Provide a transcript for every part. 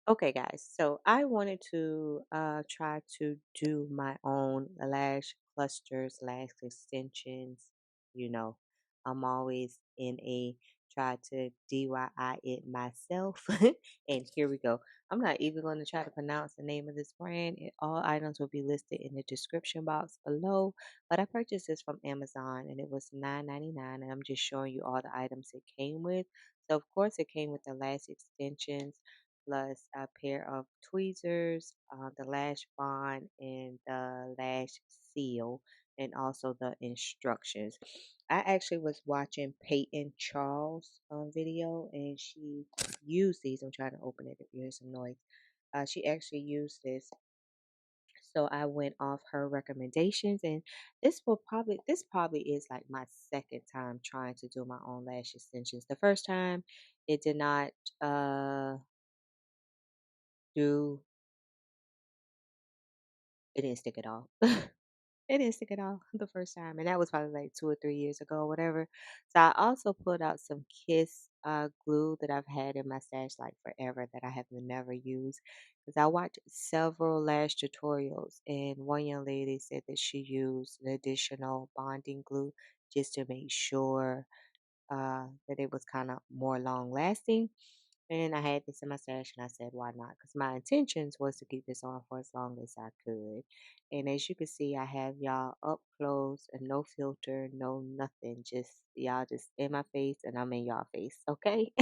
Okay, guys, so I wanted to try to do my own lash clusters, lash extensions. You know, I'm always in a try to DIY it myself. And here we go. I'm not even going to try to pronounce the name of this brand. All items will be listed in the description box below. But I purchased this from Amazon and it was $9.99. And I'm just showing you all the items it came with. So, of course, it came with the lash extensions plus a pair of tweezers, the lash bond, and the lash seal, and also the instructions. I actually was watching Peyton Charles video, and she used these. I'm trying to open it if you hear some noise. She actually used this. So I went off her recommendations, and this probably is like my second time trying to do my own lash extensions. The first time it did not uh do it didn't stick at all. It didn't stick at all the first time, and that was probably like 2 or 3 years ago or whatever. So I also pulled out some Kiss, glue that I've had in my stash, like, forever that I have never used. Because I watched several lash tutorials, and one young lady said that she used an additional bonding glue just to make sure, that it was kinda more long lasting. And I had this in my stash and I said, why not? Because my intentions was to keep this on for as long as I could. And as you can see, I have y'all up close and no filter, no nothing. Just y'all just in my face and I'm in y'all face. Okay.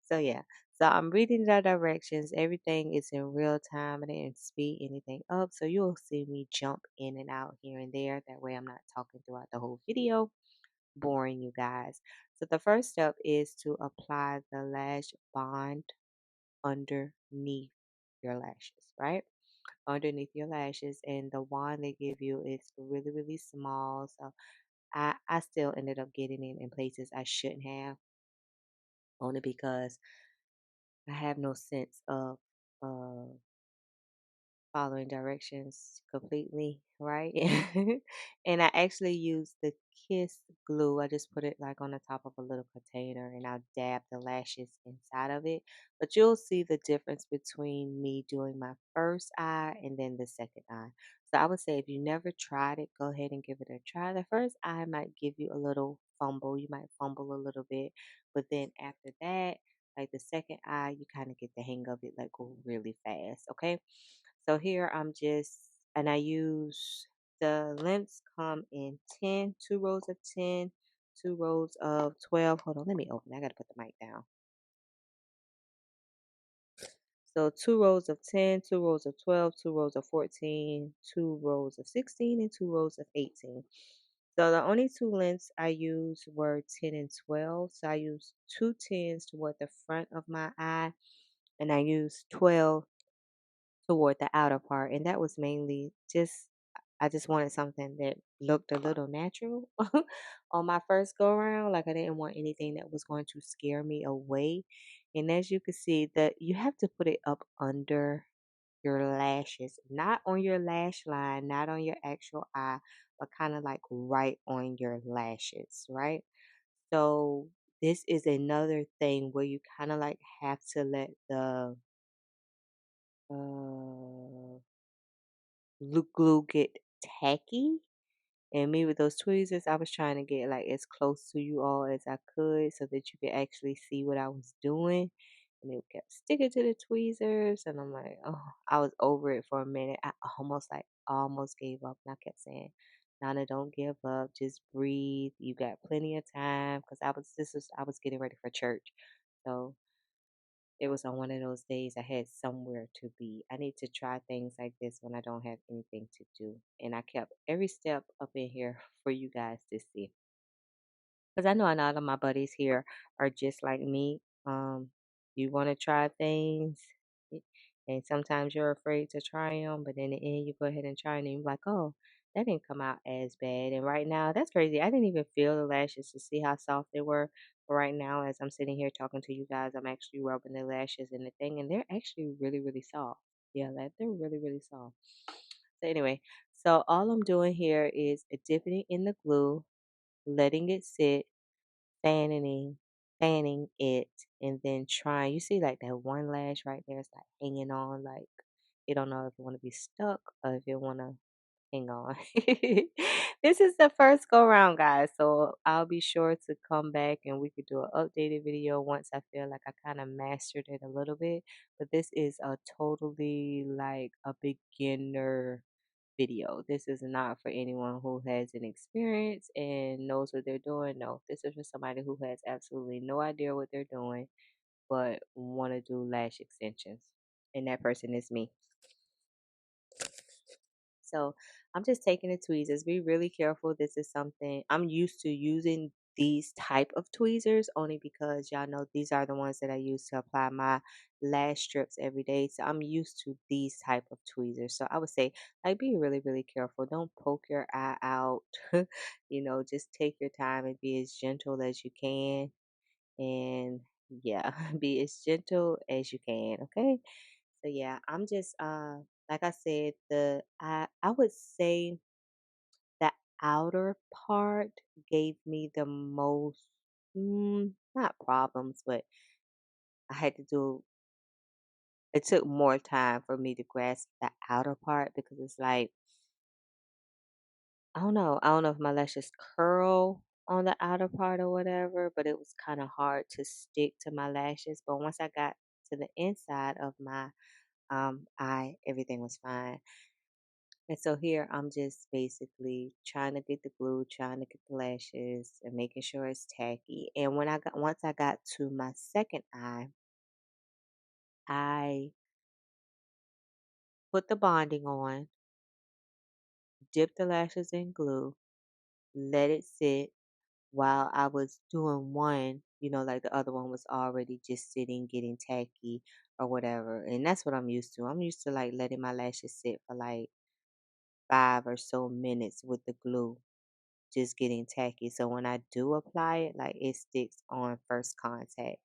So yeah. So I'm reading the directions. Everything is in real time. I didn't speed anything up. So you'll see me jump in and out here and there. That way I'm not talking throughout the whole video, boring you guys. So the first step is to apply the lash bond underneath your lashes, right? Underneath your lashes, and the wand they give you is really, really small. So I still ended up getting it in places I shouldn't have, only because I have no sense of uh following directions completely, right? And I actually use the Kiss glue. I just put it like on the top of a little container and I dab the lashes inside of it. But you'll see the difference between me doing my first eye and then the second eye. So I would say if you never tried it, go ahead and give it a try. The first eye might give you a little fumble. You might fumble a little bit, but then after that, like the second eye, you kind of get the hang of it, like go really fast. Okay. So here I'm just, and I use the lengths come in 10, 2 rows of 10, 2 rows of 12. Hold on, let me open it. I got to put the mic down. So 2 rows of 10, 2 rows of 12, 2 rows of 14, 2 rows of 16, and 2 rows of 18. So the only two lengths I used were 10 and 12. So I used two tens toward the front of my eye, and I used 12 toward the outer part, and that was mainly just I just wanted something that looked a little natural on my first go around. Like I didn't want anything that was going to scare me away. And as you can see, that you have to put it up under your lashes, not on your lash line, not on your actual eye, but kind of like right on your lashes, right? So this is another thing where you kind of like have to let the uh glue get tacky. And me with those tweezers, I was trying to get like as close to you all as I could so that you could actually see what I was doing. And it kept sticking to the tweezers, and I'm like, oh, I was over it for a minute. I almost gave up, and I kept saying, Nana, don't give up. Just breathe. You got plenty of time. Because I was getting ready for church, so it was on one of those days I had somewhere to be. I need to try things like this when I don't have anything to do. And I kept every step up in here for you guys to see. Because I know a lot of my buddies here are just like me. You want to try things, y- and sometimes you're afraid to try them, but in the end, you go ahead and try them, and you're like, oh, that didn't come out as bad. And right now, that's crazy. I didn't even feel the lashes to see how soft they were. But right now, as I'm sitting here talking to you guys, I'm actually rubbing the lashes and the thing, and they're actually really, really soft. Yeah, like they're really, really soft. So anyway, so all I'm doing here is dipping it in the glue, letting it sit, fanning, fanning it and then trying. You see, like that one lash right there is like hanging on, like you don't know if you want to be stuck or if you want to hang on. This is the first go round, guys. So I'll be sure to come back and we could do an updated video once I feel like I kind of mastered it a little bit. But this is a totally like a beginner video. This is not for anyone who has an experience and knows what they're doing. No, this is for somebody who has absolutely no idea what they're doing but want to do lash extensions. And that person is me. So I'm just taking the tweezers. Be really careful. This is something I'm used to using these type of tweezers only because y'all know these are the ones that I use to apply my lash strips every day. So I'm used to these type of tweezers. So I would say like be really, really careful. Don't poke your eye out. Just take your time and be as gentle as you can. And yeah, be as gentle as you can. Okay. So yeah, I'm just like I said, I would say the outer part gave me the most not problems, but I had to do it took more time for me to grasp the outer part because it's like I don't know. I don't know if my lashes curl on the outer part or whatever, but it was kind of hard to stick to my lashes. But once I got to the inside of my eye, everything was fine. And so here I'm just basically trying to get the glue, trying to get the lashes and making sure it's tacky. And once I got to my second eye, I put the bonding on, dipped the lashes in glue, let it sit while I was doing one, like the other one was already just sitting, getting tacky or whatever. And that's what I'm used to. I'm used to like letting my lashes sit for like 5 or so minutes with the glue just getting tacky. So when I do apply it, like it sticks on first contact.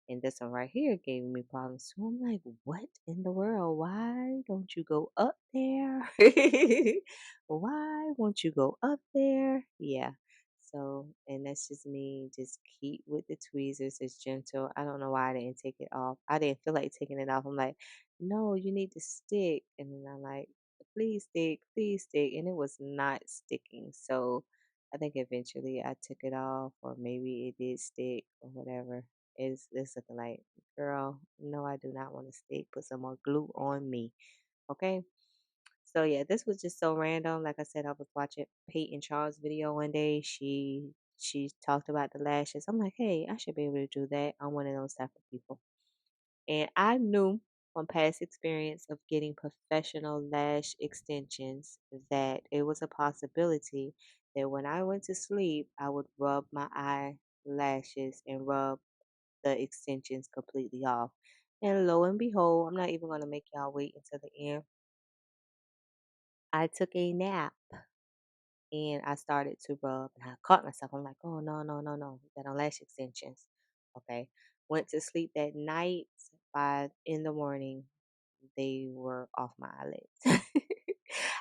And this one right here gave me problems. So I'm like, what in the world? Why don't you go up there? Why won't you go up there? Yeah. So, and that's just me. Just keep with the tweezers. It's gentle. I don't know why I didn't take it off. I didn't feel like taking it off. I'm like, no, you need to stick. And then I'm like, please stick, please stick. And it was not sticking. So I think eventually I took it off, or maybe it did stick or whatever. It's looking like, girl, no, I do not want to stick. Put some more glue on me. Okay. So yeah, this was just so random. Like I said, I was watching Peyton Charles' video one day. She talked about the lashes. I'm like, hey, I should be able to do that. I'm one of those type of people. And I knew from past experience of getting professional lash extensions that it was a possibility that when I went to sleep, I would rub my eyelashes and rub the extensions completely off. And lo and behold, I'm not even going to make y'all wait until the end. I took a nap and I started to rub and I caught myself. I'm like, oh no, no, no, no. That on lash extensions. Okay. Went to sleep that night. By in the morning, they were off my eyelids.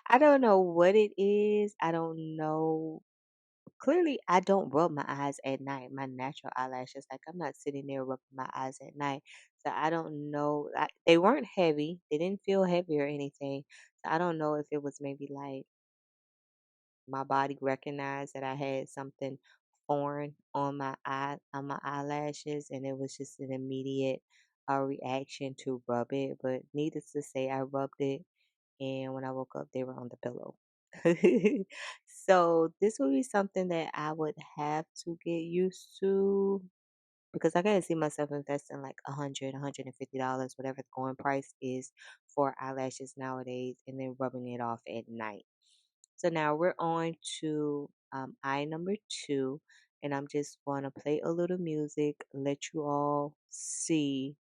I don't know what it is. I don't know. Clearly, I don't rub my eyes at night. My natural eyelashes, like I'm not sitting there rubbing my eyes at night. So I don't know. They weren't heavy. They didn't feel heavy or anything. So I don't know if it was maybe like my body recognized that I had something foreign on my eyelashes, and it was just an immediate reaction to rub it. But needless to say, I rubbed it, and when I woke up, they were on the pillow. So this would be something that I would have to get used to because I gotta see myself investing like $150, whatever the going price is for eyelashes nowadays, and then rubbing it off at night. So now we're on to eye number two, and I'm just going to play a little music, let you all see.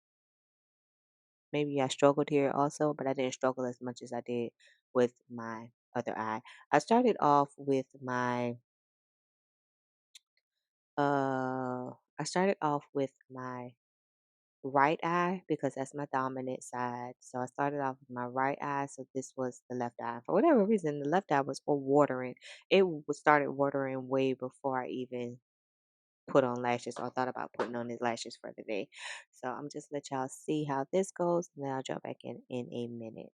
Maybe I struggled here also, but I didn't struggle as much as I did with my other eye. I started off with my I started off with my right eye because that's my dominant side. So I started off with my right eye. So this was the left eye. For whatever reason, the left eye was watering. Started watering way before I even put on lashes or thought about putting on his lashes for the day. So I'm just let y'all see how this goes, and then I'll jump back in a minute.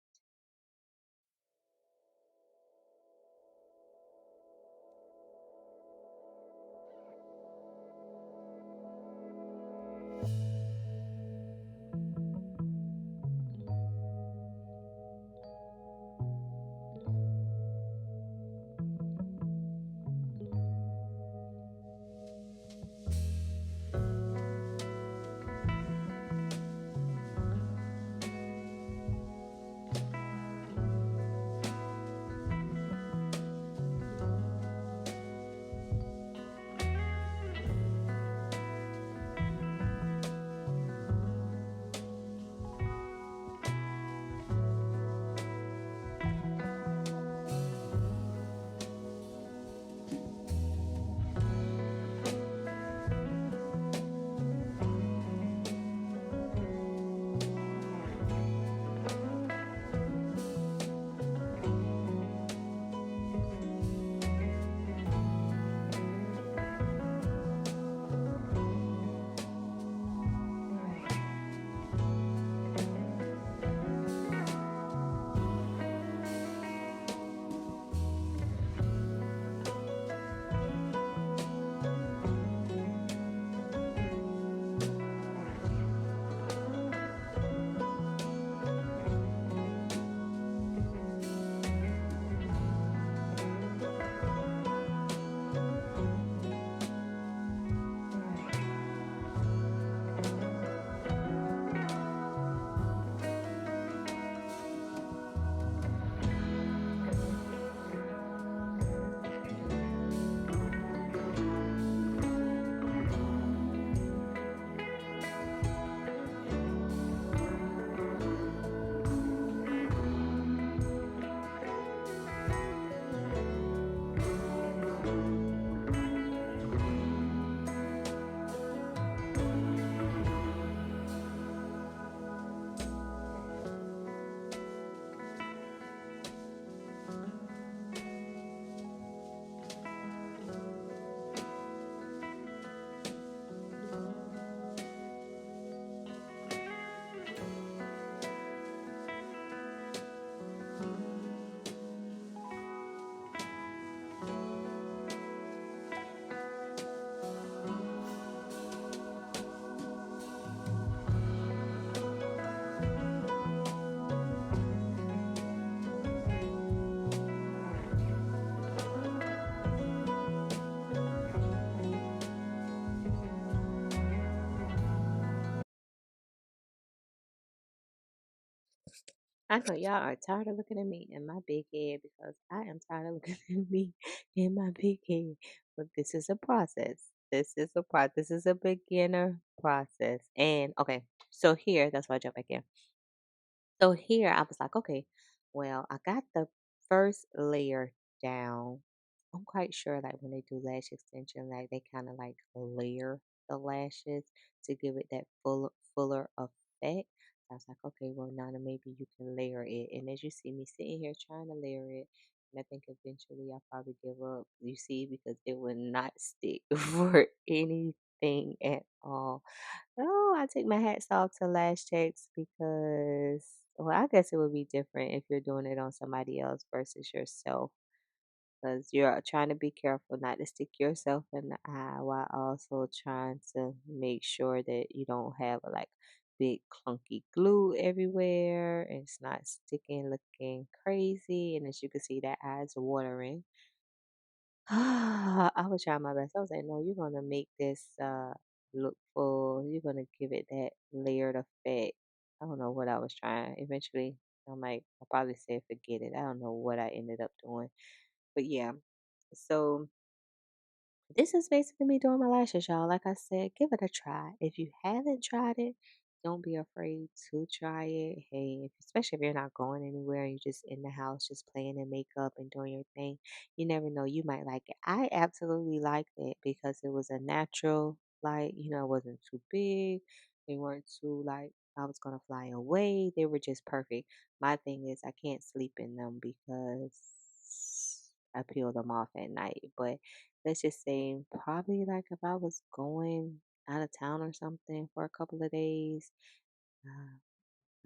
I know y'all are tired of looking at me and my big head because I am tired of looking at me and my big head. But this is a process. This is a beginner process. And okay, so here, that's why I jump back in. So here I was like, okay, well, I got the first layer down. I'm quite sure like when they do lash extension, like they kind of like layer the lashes to give it that fuller effect. I was like, okay, well, Nana, maybe you can layer it. And as you see me sitting here trying to layer it, and I think eventually I'll probably give up. You see, because it would not stick for anything at all. Oh, I take my hats off to Lash Techs because, well, I guess it would be different if you're doing it on somebody else versus yourself. Because you're trying to be careful not to stick yourself in the eye while also trying to make sure that you don't have a like big clunky glue everywhere and it's not sticking looking crazy. And as you can see, that eye's watering. I was trying my best. I was like, no, you're gonna make this look full. You're gonna give it that layered effect. I don't know what I was trying. Eventually, I'm like, I probably said forget it. I don't know what I ended up doing. But yeah. So this is basically me doing my lashes, y'all. Like I said, give it a try. If you haven't tried it, don't be afraid to try it. Hey, especially if you're not going anywhere and you're just in the house, just playing in makeup and doing your thing, you never know. You might like it. I absolutely liked it because it was a natural, like, it wasn't too big. They weren't too, like, I was going to fly away. They were just perfect. My thing is, I can't sleep in them because I peel them off at night. But let's just say probably like if I was going out of town or something for a couple of days,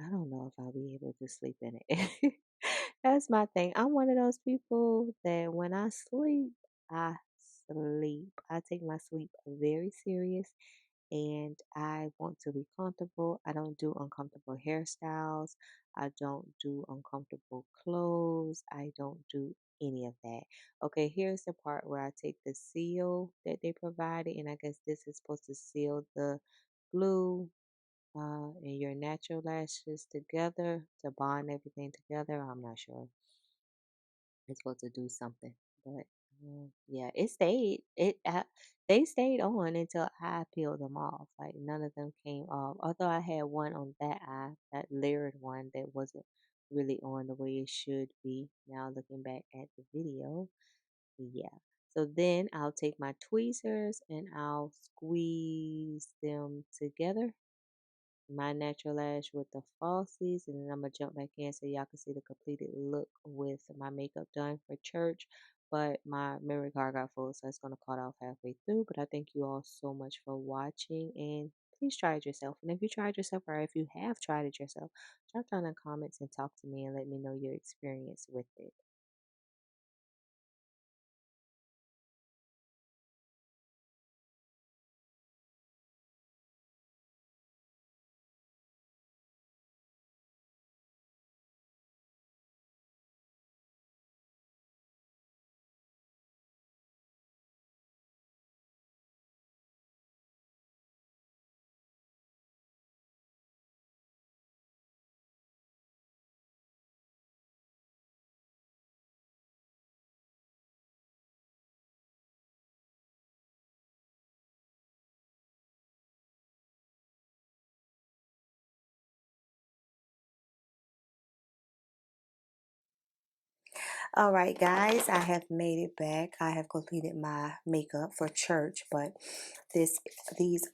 I don't know if I'll be able to sleep in it. That's my thing. I'm one of those people that when I sleep, I sleep. I take my sleep very serious and I want to be comfortable. I don't do uncomfortable hairstyles. I don't do uncomfortable clothes. I don't do any of that. Okay, here's the part where I take the seal that they provided, and I guess this is supposed to seal the glue and your natural lashes together to bond everything together. I'm not sure. It's supposed to do something, but yeah, it stayed. They stayed on until I peeled them off. Like none of them came off. Although I had one on that eye, that layered one that wasn't really on the way it should be. Now looking back at the video, yeah. So then I'll take my tweezers and I'll squeeze them together, my natural lash with the falsies, and then I'm gonna jump back in so y'all can see the completed look with my makeup done for church. But my memory card got full, so it's gonna cut off halfway through. But I thank you all so much for watching, and please try it yourself. And if you tried yourself, or if you have tried it yourself, drop down in the comments and talk to me and let me know your experience with it. All right, guys, I have made it back. I have completed my makeup for church, but these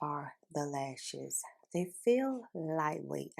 are the lashes. They feel lightweight.